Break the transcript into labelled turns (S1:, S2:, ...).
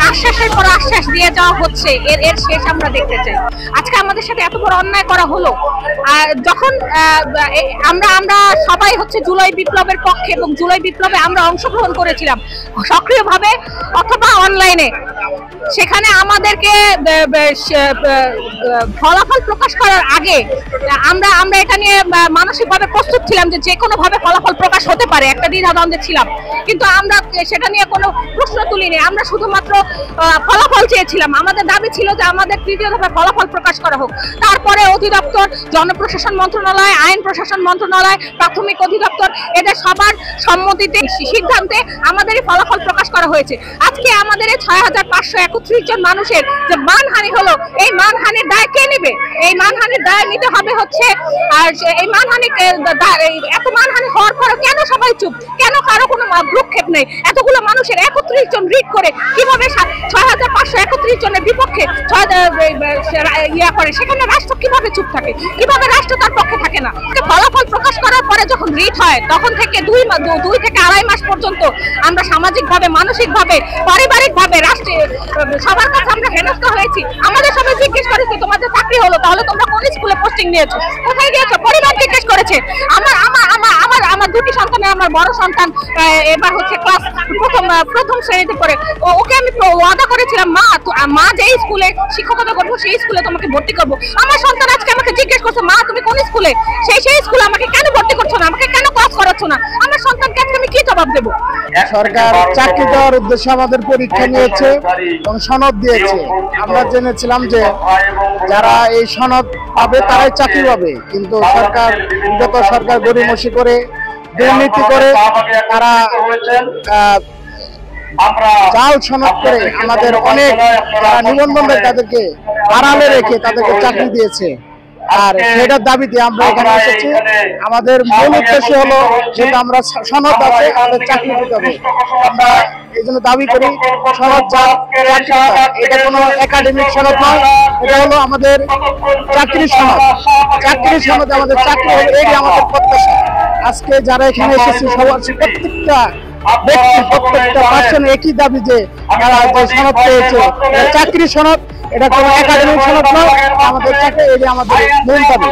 S1: আশ্বাসের পর আশ্বাস দিয়ে যাওয়া হচ্ছে, এর শেষ আমরা দেখতে চাই। আজকে আমাদের সাথে এত বড় অন্যায় করা হলো, যখন আমরা সবাই হচ্ছে জুলাই বিপ্লবের পক্ষে এবং জুলাই বিপ্লবে আমরা অংশগ্রহণ করেছিলাম সক্রিয়ভাবে অথবা অনলাইনে। সেখানে আমাদেরকে ফলাফল প্রকাশ করার আগে আমরা এটা নিয়ে মানসিকভাবে প্রস্তুত ছিলাম যে কোনো ভাবে ফলাফল প্রকাশ হতে পারে, একটা দ্বিধাদ্বন্দ্বে ছিলাম, কিন্তু আমরা সেটা নিয়ে কোনো প্রশ্ন তুলিনি। আমরা শুধুমাত্র ফলাফল চেয়েছিলাম। আমাদের দাবি ছিল যে আমাদের তৃতীয় ধাপে ফলাফল প্রকাশ করা হোক। তারপরে অধিদপ্তর, জনপ্রশাসন মন্ত্রণালয়, আইন প্রশাসন মন্ত্রণালয়, প্রাথমিক অধিদপ্তর, এদের সবার সম্মতিতে সিদ্ধান্তে আমাদের এই ফলাফল প্রকাশ করা হয়েছে। আজকে আমাদের এই ৬,৫৩১ জন মানুষের যে মানহানি হলো, এই মানহানির দায় কে নেবে? এই মানহানির দায় নিতে হবে হচ্ছে, আর এই মানহানি এত মানহানি হওয়ার পরে কেন সবাই চুপ? কেন কারো কোনো ভ্রুক্ষেপ নেই? এতগুলো মানুষের ৩১ জন রিট করে কিভাবে ৬,৫৩১ জনের বিপক্ষে ইয়া করে, সেখানে রাষ্ট্র কিভাবে চুপ থাকে? কিভাবে রাষ্ট্র তার পক্ষে থাকে না? ফলাফল প্রকাশ করার পরে যখন রিট হয়, তখন থেকে ২ থেকে ২.৫ মাস পর্যন্ত আমরা সামাজিকভাবে, মানসিকভাবে, পারিবারিকভাবে রাষ্ট্রে সবার কাছে আমরা হেনস্থ হয়েছি। আমাদের সবাই জিজ্ঞেস করেছে তোমাদের চাকরি হলো, তাহলে তোমরা কোন স্কুলে পোস্টিং নিয়েছো, কোথায় গিয়েছো? পরিবার জিজ্ঞেস করেছে। আমার 2টি সন্তানের, আমার বড় সন্তান এবার হচ্ছে ক্লাস প্রথম শ্রেণীতে পড়ে। ওকে আমি ওয়াদা করেছিলাম, মা যেই স্কুলে শিক্ষকতা করবো সেই স্কুলে তোমাকে ভর্তি করবো। আমার সন্তান আজকে আমাকে জিজ্ঞেস করছে, মা তুমি কোন স্কুলে? সেই স্কুলে আমাকে কেন ভর্তি করছো না? আমাকে কেন ক্লাস করাচ্ছ না? আমার সন্তানকে আজকে আমি কি জবাব দেবো?
S2: সরকার চাকরি দেওয়ার উদ্দেশ্যে আমাদের পরীক্ষা নিয়েছে এবং সনদ দিয়েছে। আমরা জেনেছিলাম যে যারা এই সনদ পাবে তারাই চাকরি পাবে, কিন্তু বিগত সরকার গড়িমসি করে, দুর্নীতি করে, তারা জাল সনদ করে আমাদের অনেক যারা নিবন্ধন তাদেরকে আড়ালে রেখে তাদেরকে চাকরি দিয়েছে। আর সেটার দাবিতে আমরা এখানে এসেছি। আমাদের মূল উদ্দেশ্য হলো যেটা আমরা সনদ আছে আমাদের চাকরি দিতে হবে। আমরা এই জন্য দাবি করি সনদ এটা কোনো একাডেমিক সনদ নয়, এটা হলো আমাদের চাকরি সনদ। চাকরি সনদে আমাদের চাকরি হবে, এটাই আমাদের প্রত্যাশা। আজকে যারা এখানে এসেছে সবার প্রত্যেকটা পার্সন একই দাবি যে তারা যে সনদ পেয়েছে চাকরি সনদ, এটা কোনো একাডেমিক সনদ নয়, আমাদের চাকরি, এটাই আমাদের মূল দাবি।